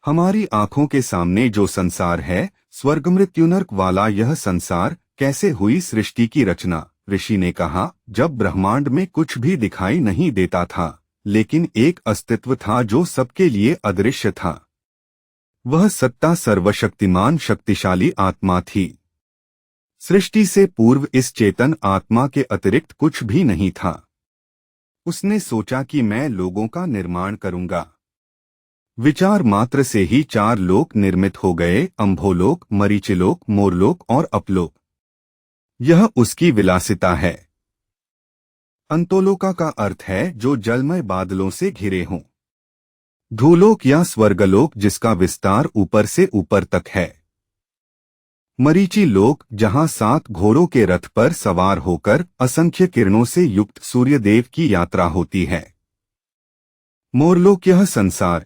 हमारी आंखों के सामने जो संसार है, स्वर्ग मृत्यु नरक वाला यह संसार, कैसे हुई सृष्टि की रचना? ऋषि ने कहा, जब ब्रह्मांड में कुछ भी दिखाई नहीं देता था, लेकिन एक अस्तित्व था जो सबके लिए अदृश्य था। वह सत्ता सर्वशक्तिमान शक्तिशाली आत्मा थी। सृष्टि से पूर्व इस चेतन आत्मा के अतिरिक्त कुछ भी नहीं था। उसने सोचा कि मैं लोगों का निर्माण करूंगा। विचार मात्र से ही 4 लोक निर्मित हो गए, अंभोलोक, मरीचिलोक, मोरलोक और अपलोक। यह उसकी विलासिता है। अंतोलोका का अर्थ है जो जलमय बादलों से घिरे हों। धूलोक या स्वर्गलोक जिसका विस्तार ऊपर से ऊपर तक है। मरीचि लोक जहां 7 घोड़ों के रथ पर सवार होकर असंख्य किरणों से युक्त सूर्यदेव की यात्रा होती है। मोरलोक यह संसार,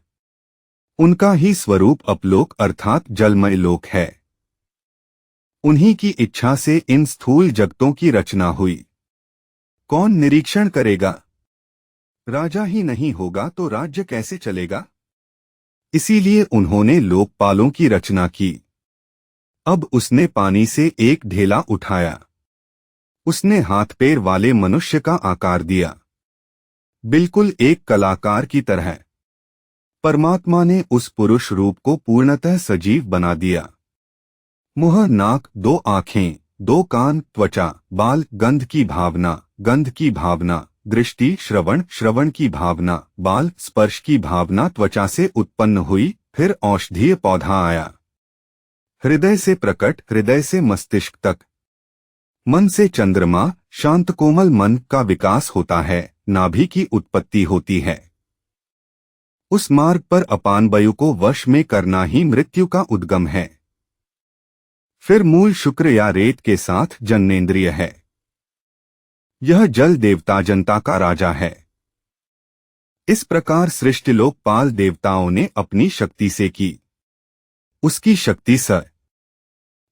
उनका ही स्वरूप अपलोक अर्थात जलमय लोक है। उन्हीं की इच्छा से इन स्थूल जगतों की रचना हुई। कौन निरीक्षण करेगा? राजा ही नहीं होगा तो राज्य कैसे चलेगा? इसीलिए उन्होंने लोकपालों की रचना की। अब उसने पानी से एक ढेला उठाया। उसने हाथ पैर वाले मनुष्य का आकार दिया, बिल्कुल एक कलाकार की तरह। परमात्मा ने उस पुरुष रूप को पूर्णतः सजीव बना दिया। मुंह, नाक, 2 आँखें, 2 कान, त्वचा, बाल, गंध की भावना, गंध की भावना, दृष्टि, श्रवण, श्रवण की भावना, बाल, स्पर्श की भावना त्वचा से उत्पन्न हुई, फिर औषधीय पौधा आया। हृदय से प्रकट, हृदय से मस्तिष्क तक। मन से चंद्रमा, शांत कोमल मन का विकास होता है, नाभि की उत्पत्ति होती है। उस मार्ग पर अपान वायु को वश में करना ही मृत्यु का उद्गम है। फिर मूल शुक्र या रेत के साथ जननेंद्रिय है। यह जल देवता जनता का राजा है। इस प्रकार सृष्टि लोकपाल देवताओं ने अपनी शक्ति से की। उसकी शक्ति से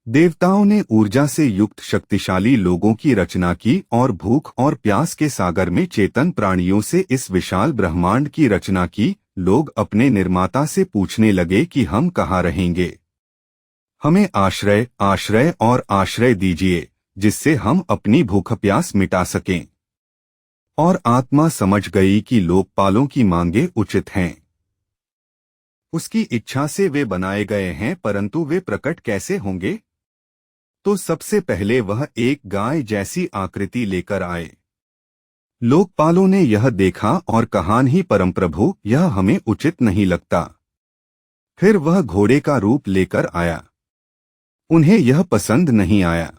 देवताओं ने ऊर्जा से युक्त शक्तिशाली लोगों की रचना की और भूख और प्यास के सागर में चेतन प्राणियों से इस विशाल ब्रह्मांड की रचना की। लोग अपने निर्माता से पूछने लगे कि हम कहाँ रहेंगे? हमें आश्रय, आश्रय और आश्रय दीजिए, जिससे हम अपनी भूख प्यास मिटा सकें। और आत्मा समझ गई कि लोकपालों की मांगे उचित हैं। उसकी इच्छा से वे बनाए गए हैं, परंतु वे प्रकट कैसे होंगे? तो सबसे पहले वह एक गाय जैसी आकृति लेकर आए। लोकपालों ने यह देखा और कहा, नहीं परमप्रभु, यह हमें उचित नहीं लगता। फिर वह घोड़े का रूप लेकर आया। उन्हें यह पसंद नहीं आया।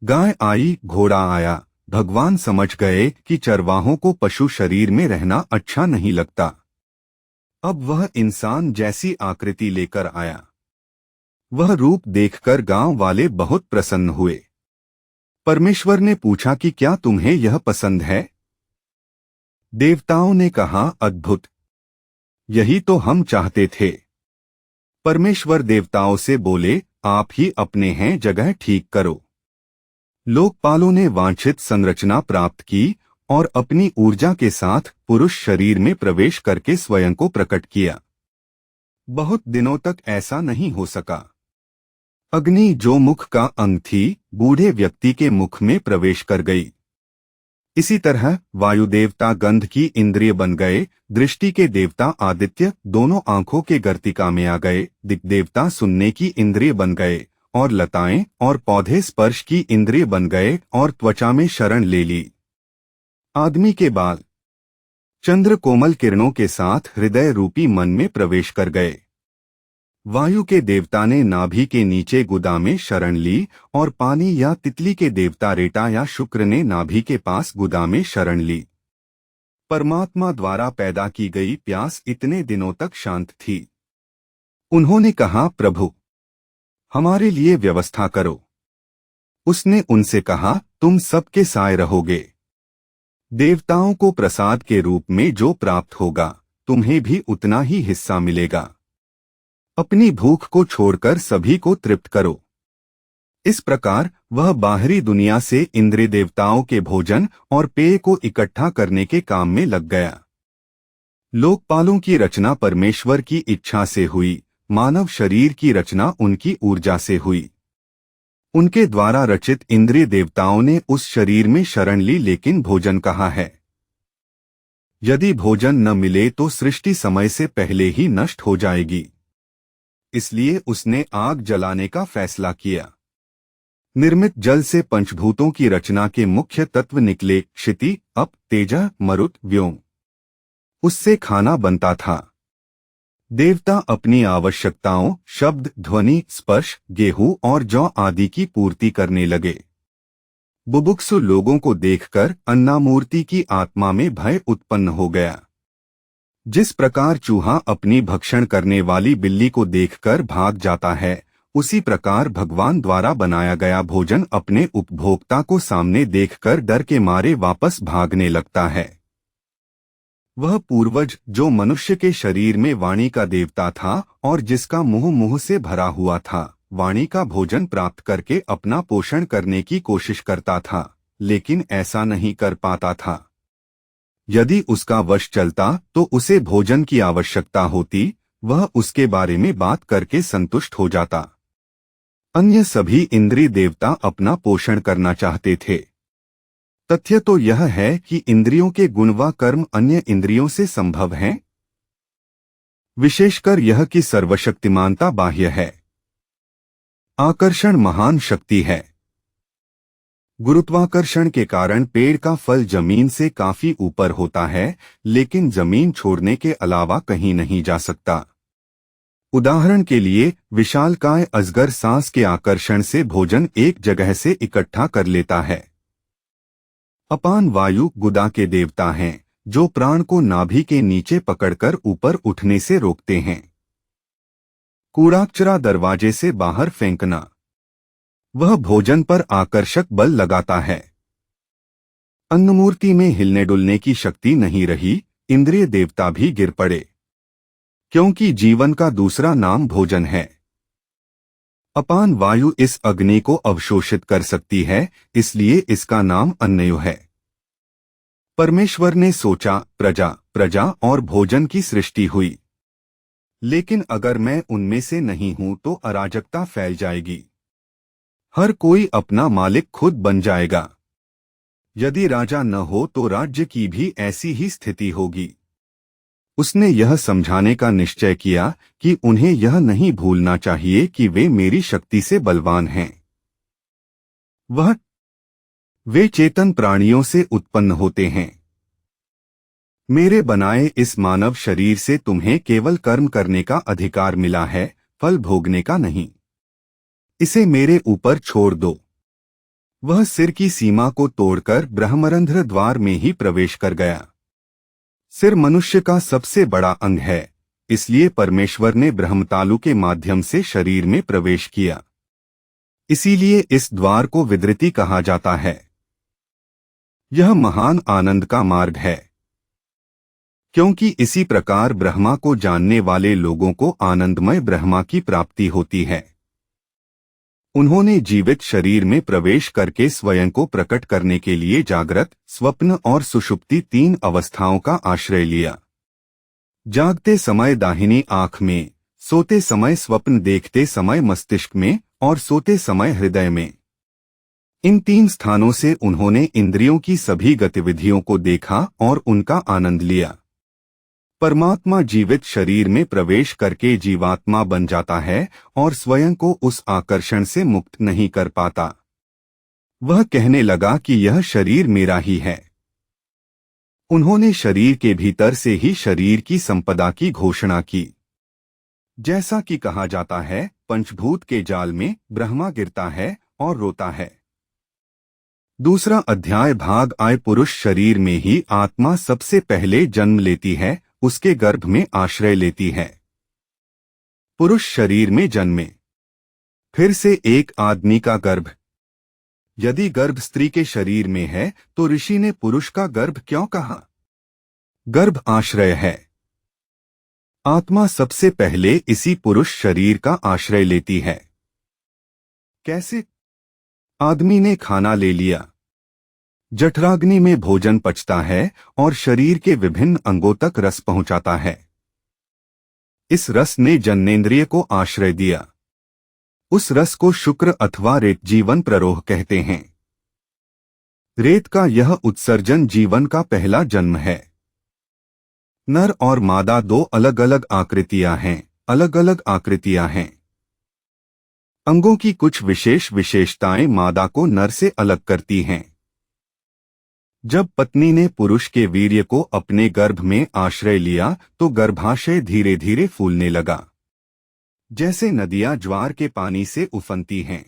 गाय आई, घोड़ा आया। भगवान समझ गए कि चरवाहों को पशु शरीर में रहना अच्छा नहीं लगता। अब वह इंसान जैसी आकृति लेकर आया। वह रूप देखकर गांव वाले बहुत प्रसन्न हुए। परमेश्वर ने पूछा कि क्या तुम्हें यह पसंद है? देवताओं ने कहा, अद्भुत, यही तो हम चाहते थे। परमेश्वर देवताओं से बोले, आप ही अपने हैं जगह ठीक करो। लोकपालों ने वांछित संरचना प्राप्त की और अपनी ऊर्जा के साथ पुरुष शरीर में प्रवेश करके स्वयं को प्रकट किया। बहुत दिनों तक ऐसा नहीं हो सका। अग्नि जो मुख का अंग थी, बूढ़े व्यक्ति के मुख में प्रवेश कर गई। इसी तरह वायु देवता गंध की इंद्रिय बन गए, दृष्टि के देवता आदित्य दोनों आंखों के गर्तिका में आ गए, दिक् देवता सुनने की इंद्रिय बन गए, और लताएं और पौधे स्पर्श की इंद्रिय बन गए और त्वचा में शरण ले ली। आदमी के बाल चंद्र कोमल किरणों के साथ हृदय रूपी मन में प्रवेश कर गए। वायु के देवता ने नाभि के नीचे गुदा में शरण ली और पानी या तितली के देवता रेटा या शुक्र ने नाभि के पास गुदा में शरण ली। परमात्मा द्वारा पैदा की गई प्यास इतने दिनों तक शांत थी। उन्होंने कहा, प्रभु, हमारे लिए व्यवस्था करो। उसने उनसे कहा, तुम सबके साए रहोगे। देवताओं को प्रसाद के रूप में जो प्राप्त होगा, तुम्हें भी उतना ही हिस्सा मिलेगा। अपनी भूख को छोड़कर सभी को तृप्त करो। इस प्रकार वह बाहरी दुनिया से इंद्रिय देवताओं के भोजन और पेय को इकट्ठा करने के काम में लग गया। लोकपालों की रचना परमेश्वर की इच्छा से हुई, मानव शरीर की रचना उनकी ऊर्जा से हुई। उनके द्वारा रचित इंद्रिय देवताओं ने उस शरीर में शरण ली, लेकिन भोजन कहाँ है? यदि भोजन न मिले तो सृष्टि समय से पहले ही नष्ट हो जाएगी। इसलिए उसने आग जलाने का फैसला किया। निर्मित जल से पंचभूतों की रचना के मुख्य तत्व निकले, क्षिति, अप, तेजः, मरुत, व्योम। उससे खाना बनता था। देवता अपनी आवश्यकताओं, शब्द, ध्वनि, स्पर्श, गेहूं और जौ आदि की पूर्ति करने लगे। बुभुक्षु लोगों को देखकर अन्नामूर्ति की आत्मा में भय उत्पन्न हो गया। जिस प्रकार चूहा अपनी भक्षण करने वाली बिल्ली को देखकर भाग जाता है, उसी प्रकार भगवान द्वारा बनाया गया भोजन अपने उपभोक्ता को सामने देखकर डर के मारे वापस भागने लगता है। वह पूर्वज जो मनुष्य के शरीर में वाणी का देवता था और जिसका मुंह से भरा हुआ था, वाणी का भोजन प्राप्त करके अपना पोषण करने की कोशिश करता था, लेकिन ऐसा नहीं कर पाता था। यदि उसका वश चलता तो उसे भोजन की आवश्यकता होती, वह उसके बारे में बात करके संतुष्ट हो जाता। अन्य सभी इंद्रिय देवता अपना पोषण करना चाहते थे। तथ्य तो यह है कि इंद्रियों के गुण व कर्म अन्य इंद्रियों से संभव हैं, विशेषकर यह कि सर्वशक्तिमानता बाह्य है। आकर्षण महान शक्ति है। गुरुत्वाकर्षण के कारण पेड़ का फल जमीन से काफी ऊपर होता है, लेकिन जमीन छोड़ने के अलावा कहीं नहीं जा सकता। उदाहरण के लिए विशालकाय अजगर सांस के आकर्षण से भोजन एक जगह से इकट्ठा कर लेता है। अपान वायु गुदा के देवता हैं, जो प्राण को नाभि के नीचे पकड़कर ऊपर उठने से रोकते हैं। कूड़ाकचरा दरवाजे से बाहर फेंकना, वह भोजन पर आकर्षक बल लगाता है। अन्नमूर्ति में हिलने डुलने की शक्ति नहीं रही, इंद्रिय देवता भी गिर पड़े, क्योंकि जीवन का दूसरा नाम भोजन है। अपान वायु इस अग्नि को अवशोषित कर सकती है, इसलिए इसका नाम अन्नयु है। परमेश्वर ने सोचा, प्रजा प्रजा और भोजन की सृष्टि हुई, लेकिन अगर मैं उनमें से नहीं हूं तो अराजकता फैल जाएगी। हर कोई अपना मालिक खुद बन जाएगा। यदि राजा न हो तो राज्य की भी ऐसी ही स्थिति होगी। उसने यह समझाने का निश्चय किया कि उन्हें यह नहीं भूलना चाहिए कि वे मेरी शक्ति से बलवान हैं। वे चेतन प्राणियों से उत्पन्न होते हैं। मेरे बनाए इस मानव शरीर से तुम्हें केवल कर्म करने का अधिकार मिला है, फल भोगने का नहीं। इसे मेरे ऊपर छोड़ दो। वह सिर की सीमा को तोड़कर ब्रह्मरंध्र द्वार में ही प्रवेश कर गया। सिर मनुष्य का सबसे बड़ा अंग है, इसलिए परमेश्वर ने ब्रह्मतालु के माध्यम से शरीर में प्रवेश किया। इसीलिए इस द्वार को विदृति कहा जाता है। यह महान आनंद का मार्ग है, क्योंकि इसी प्रकार ब्रह्मा को जानने वाले लोगों को आनंदमय ब्रह्मा की प्राप्ति होती है। उन्होंने जीवित शरीर में प्रवेश करके स्वयं को प्रकट करने के लिए जागृत, स्वप्न और सुषुप्ति तीन अवस्थाओं का आश्रय लिया। जागते समय दाहिनी आंख में, सोते समय स्वप्न देखते समय मस्तिष्क में और सोते समय हृदय में। इन तीन स्थानों से उन्होंने इंद्रियों की सभी गतिविधियों को देखा और उनका आनंद लिया। परमात्मा जीवित शरीर में प्रवेश करके जीवात्मा बन जाता है और स्वयं को उस आकर्षण से मुक्त नहीं कर पाता। वह कहने लगा कि यह शरीर मेरा ही है। उन्होंने शरीर के भीतर से ही शरीर की संपदा की घोषणा की। जैसा कि कहा जाता है, पंचभूत के जाल में ब्रह्मा गिरता है और रोता है। दूसरा अध्याय भाग आय पुरुष शरीर में ही आत्मा सबसे पहले जन्म लेती है, उसके गर्भ में आश्रय लेती है। पुरुष शरीर में जन्मे, फिर से एक आदमी का गर्भ। यदि गर्भ स्त्री के शरीर में है तो ऋषि ने पुरुष का गर्भ क्यों कहा? गर्भ आश्रय है। आत्मा सबसे पहले इसी पुरुष शरीर का आश्रय लेती है। कैसे? आदमी ने खाना ले लिया, जठराग्नि में भोजन पचता है और शरीर के विभिन्न अंगों तक रस पहुंचाता है। इस रस ने जननेंद्रिय को आश्रय दिया। उस रस को शुक्र अथवा रेत जीवन प्ररोह कहते हैं। रेत का यह उत्सर्जन जीवन का पहला जन्म है। नर और मादा दो अलग अलग आकृतियां हैं, अलग अलग आकृतियां हैं। अंगों की कुछ विशेष विशेषताएं मादा को नर से अलग करती हैं। जब पत्नी ने पुरुष के वीर्य को अपने गर्भ में आश्रय लिया तो गर्भाशय धीरे धीरे फूलने लगा, जैसे नदियां ज्वार के पानी से उफनती हैं।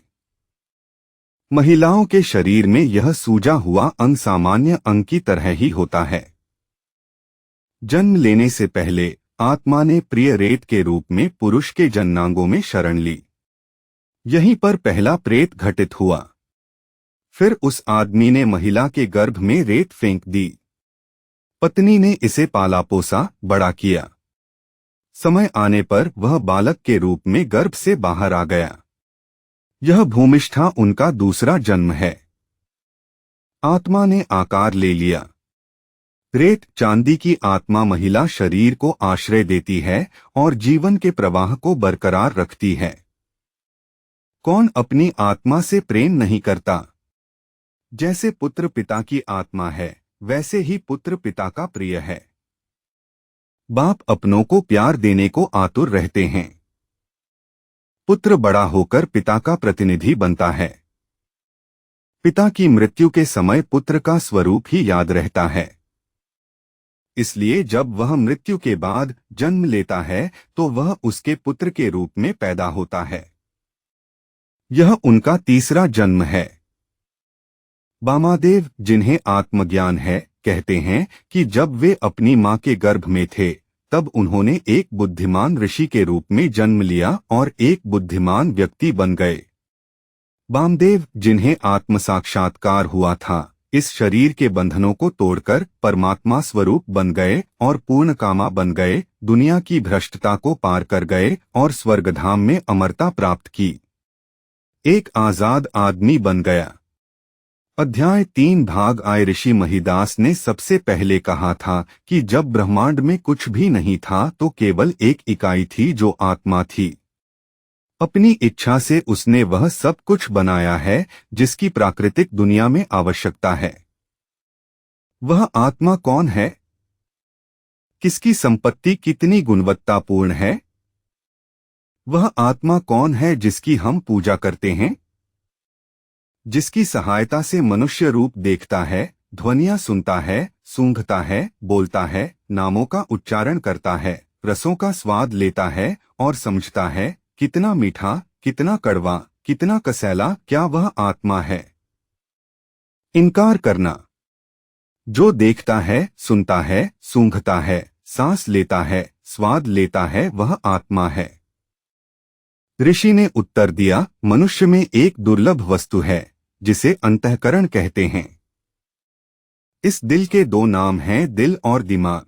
महिलाओं के शरीर में यह सूजा हुआ अंग सामान्य अंग की तरह ही होता है। जन्म लेने से पहले आत्मा ने प्रिय रेत के रूप में पुरुष के जननांगों में शरण ली। यहीं पर पहला प्रेत घटित हुआ। फिर उस आदमी ने महिला के गर्भ में रेत फेंक दी। पत्नी ने इसे पाला पोसा, बड़ा किया। समय आने पर वह बालक के रूप में गर्भ से बाहर आ गया। यह भूमिष्ठा उनका दूसरा जन्म है। आत्मा ने आकार ले लिया। रेत चांदी की आत्मा महिला शरीर को आश्रय देती है और जीवन के प्रवाह को बरकरार रखती है। कौन अपनी आत्मा से प्रेम नहीं करता? जैसे पुत्र पिता की आत्मा है, वैसे ही पुत्र पिता का प्रिय है। बाप अपनों को प्यार देने को आतुर रहते हैं। पुत्र बड़ा होकर पिता का प्रतिनिधि बनता है। पिता की मृत्यु के समय पुत्र का स्वरूप ही याद रहता है। इसलिए जब वह मृत्यु के बाद जन्म लेता है तो वह उसके पुत्र के रूप में पैदा होता है। यह उनका तीसरा जन्म है। वामादेव, जिन्हें आत्मज्ञान है, कहते हैं कि जब वे अपनी मां के गर्भ में थे तब उन्होंने एक बुद्धिमान ऋषि के रूप में जन्म लिया और एक बुद्धिमान व्यक्ति बन गए। वामदेव, जिन्हें आत्म साक्षात्कार हुआ था, इस शरीर के बंधनों को तोड़कर परमात्मा स्वरूप बन गए और पूर्ण कामा बन गए, दुनिया की भ्रष्टता को पार कर गए और स्वर्गधाम में अमरता प्राप्त की। एक आजाद आदमी बन गया। अध्याय 3 भाग आए। ऋषि महिदास ने सबसे पहले कहा था कि जब ब्रह्मांड में कुछ भी नहीं था तो केवल एक इकाई थी जो आत्मा थी। अपनी इच्छा से उसने वह सब कुछ बनाया है जिसकी प्राकृतिक दुनिया में आवश्यकता है। वह आत्मा कौन है? किसकी संपत्ति कितनी गुणवत्तापूर्ण है? वह आत्मा कौन है जिसकी हम पूजा करते हैं? जिसकी सहायता से मनुष्य रूप देखता है, ध्वनियां सुनता है, सूंघता है, बोलता है, नामों का उच्चारण करता है, रसों का स्वाद लेता है और समझता है, कितना मीठा, कितना कड़वा, कितना कसैला, क्या वह आत्मा है? इनकार करना। जो देखता है, सुनता है, सूंघता है, सांस लेता है, स्वाद लेता है, वह आत्मा है। ऋषि ने उत्तर दिया, मनुष्य में एक दुर्लभ वस्तु है जिसे अंतःकरण कहते हैं। इस दिल के दो नाम हैं, दिल और दिमाग।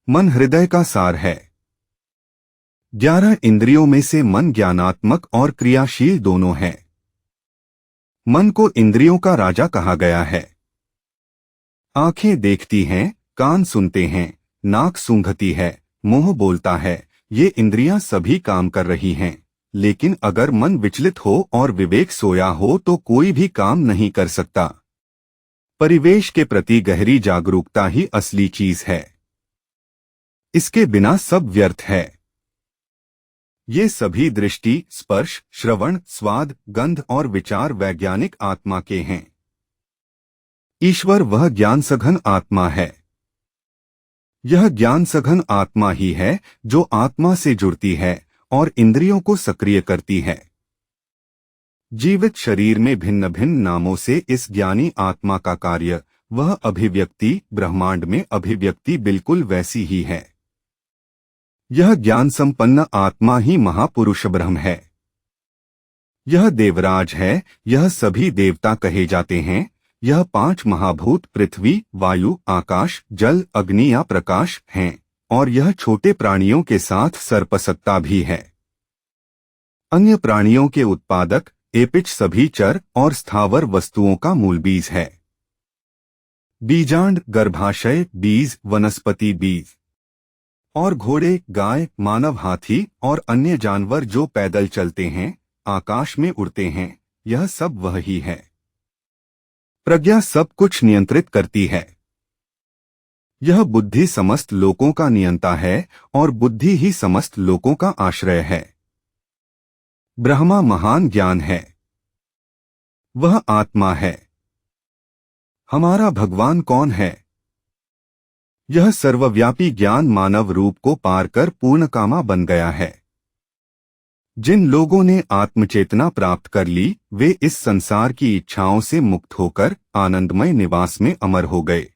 मन हृदय का सार है। 11 इंद्रियों में से मन ज्ञानात्मक और क्रियाशील दोनों है। मन को इंद्रियों का राजा कहा गया है। आंखें देखती हैं, कान सुनते हैं, नाक सूंघती है, मुंह बोलता है, ये इंद्रियां सभी काम कर रही हैं। लेकिन अगर मन विचलित हो और विवेक सोया हो तो कोई भी काम नहीं कर सकता। परिवेश के प्रति गहरी जागरूकता ही असली चीज है। इसके बिना सब व्यर्थ है। ये सभी दृष्टि, स्पर्श, श्रवण, स्वाद, गंध और विचार वैज्ञानिक आत्मा के हैं। ईश्वर वह ज्ञान सघन आत्मा है। यह ज्ञान सघन आत्मा ही है जो आत्मा से जुड़ती है और इंद्रियों को सक्रिय करती है। जीवित शरीर में भिन्न भिन्न नामों से इस ज्ञानी आत्मा का कार्य, वह अभिव्यक्ति, ब्रह्मांड में अभिव्यक्ति बिल्कुल वैसी ही है। यह ज्ञान संपन्न आत्मा ही महापुरुष ब्रह्म है। यह देवराज है, यह सभी देवता कहे जाते हैं। यह 5 महाभूत पृथ्वी, वायु, आकाश, जल, अग्नि या प्रकाश हैं और यह छोटे प्राणियों के साथ सर्पसत्ता भी है। अन्य प्राणियों के उत्पादक, एपिच सभी चर और स्थावर वस्तुओं का मूल बीज है। बीजांड गर्भाशय बीज वनस्पति बीज। और घोड़े गाय मानव हाथी और अन्य जानवर जो पैदल चलते हैं आकाश में उड़ते हैं, यह सब वही है। प्रज्ञा सब कुछ नियंत्रित करती है। यह बुद्धि समस्त लोकों का नियंता है और बुद्धि ही समस्त लोकों का आश्रय है। ब्रह्मा महान ज्ञान है, वह आत्मा है। हमारा भगवान कौन है? यह सर्वव्यापी ज्ञान मानव रूप को पार कर पूर्णकामा बन गया है। जिन लोगों ने आत्मचेतना प्राप्त कर ली, वे इस संसार की इच्छाओं से मुक्त होकर आनंदमय निवास में अमर हो गए।